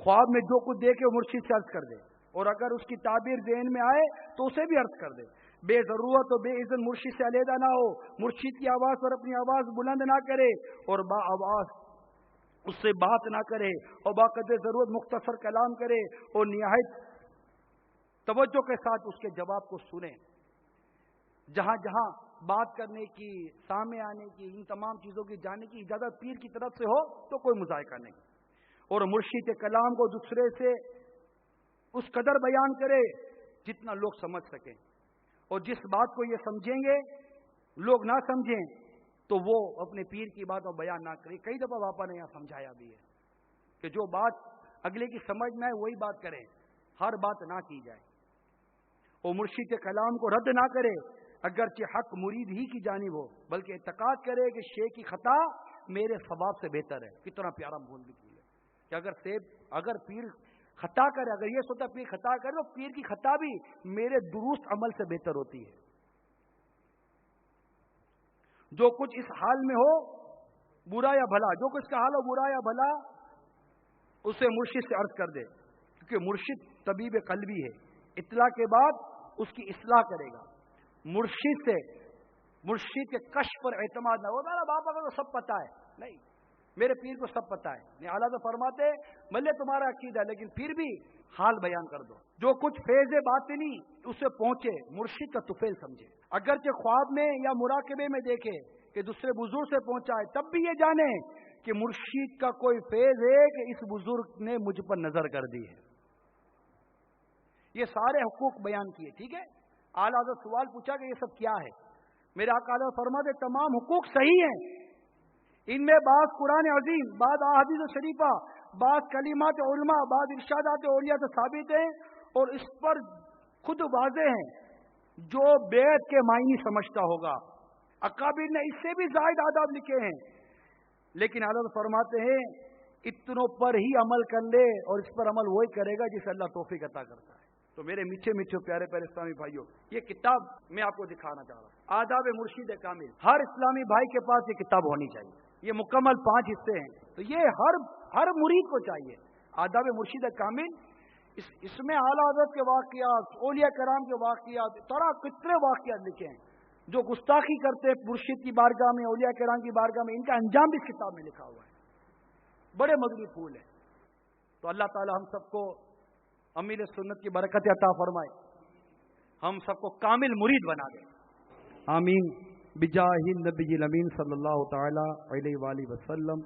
خواب میں جو کچھ دیکھے وہ مرشد سے عرض کر دے، اور اگر اس کی تعبیر ذہن میں آئے تو اسے بھی عرض کر دے۔ بے ضرورت و بے اذن مرشد سے علیحدہ نہ ہو، مرشد کی آواز پر اپنی آواز بلند نہ کرے اور با آواز اس سے بات نہ کرے، اور باقدر ضرورت مختصر کلام کرے اور نہایت توجہ کے ساتھ اس کے جواب کو سنیں۔ جہاں جہاں بات کرنے کی، سامنے آنے کی، ان تمام چیزوں کی جاننے کی اجازت پیر کی طرف سے ہو تو کوئی مذائقہ نہیں، اور مرشد کے کلام کو دوسرے سے اس قدر بیان کرے جتنا لوگ سمجھ سکیں، اور جس بات کو یہ سمجھیں گے لوگ نہ سمجھیں تو وہ اپنے پیر کی بات اور بیان نہ کریں۔ کئی دفعہ باپا نے یہاں سمجھایا بھی ہے کہ جو بات اگلے کی سمجھ میں آئے وہی بات کریں، ہر بات نہ کی جائے، اور مرشد کے کلام کو رد نہ کرے اگرچہ حق مرید ہی کی جانب ہو، بلکہ اعتقاد کرے کہ شیخ کی خطا میرے ثواب سے بہتر ہے۔ کتنا پیارا مول بھی ہے کہ اگر پیر خطا کرے، اگر یہ سوچتا پیر خطا کرے تو پیر کی خطا بھی میرے درست عمل سے بہتر ہوتی ہے۔ جو کچھ اس حال میں ہو برا یا بھلا، جو کچھ کا حال ہو برا یا بھلا، اسے مرشد سے عرض کر دے، کیونکہ مرشد طبیب قلبی ہے، اطلاع کے بعد اس کی اصلاح کرے گا۔ مرشد کے کشف پر اعتماد نہ ہو، میرا باپ اگر تو سب پتا ہے، نہیں، میرے پیر کو سب پتا ہے، نہیں، اعلیٰ تو فرماتے بھلے تمہارا عقیدہ ہے لیکن پھر بھی حال بیان کر دو۔ جو کچھ فیض باطنی اسے پہنچے مرشد کا طفیل سمجھے، اگرچہ خواب میں یا مراقبے میں دیکھے کہ دوسرے بزرگ سے پہنچا ہے، تب بھی یہ جانے کہ مرشد کا کوئی فیض ہے کہ اس بزرگ نے مجھ پر نظر کر دی ہے۔ یہ سارے حقوق بیان کیے، ٹھیک ہے۔ اعلیٰ حضرت سوال پوچھا کہ یہ سب کیا ہے؟ میرے آقا علیہ فرماتے تمام حقوق صحیح ہیں، ان میں بعض قرآن عظیم، بعض احادیث شریفہ، بعض کلمات علماء، بعض ارشادات اولیاء سے ثابت ہیں، اور اس پر خود واضح ہیں جو بیعت کے معنی سمجھتا ہوگا۔ اکابر نے اس سے بھی زائد آداب لکھے ہیں، لیکن حضرت فرماتے ہیں اتنوں پر ہی عمل کر لے، اور اس پر عمل وہی کرے گا جسے اللہ توفیق عطا کرتا ہے۔ تو میرے میٹھے میٹھے پیارے پیارے اسلامی بھائیوں، یہ کتاب میں آپ کو دکھانا چاہ رہا ہوں، آداب مرشد کامل۔ ہر اسلامی بھائی کے پاس یہ کتاب ہونی چاہیے، یہ مکمل 5 حصے ہیں، تو یہ ہر مرید کو چاہیے۔ آداب مرشد کامل، اس میں اعلیٰ حضرت کے واقعات، اولیاء کرام کے واقعات، طرح کتنے واقعات لکھے ہیں۔ جو گستاخی کرتے مرشد کی بارگاہ میں، اولیاء کرام کی بارگاہ میں، ان کا انجام بھی اس کتاب میں لکھا ہوا ہے، بڑے مدنی پھول ہیں۔ تو اللہ تعالی ہم سب کو امیل سنت کی برکت عطا فرمائے، ہم سب کو کامل مرید بنا دے، آمین، بجاہ النبی الامین صلی اللہ تعالی علیہ وآلہ وسلم۔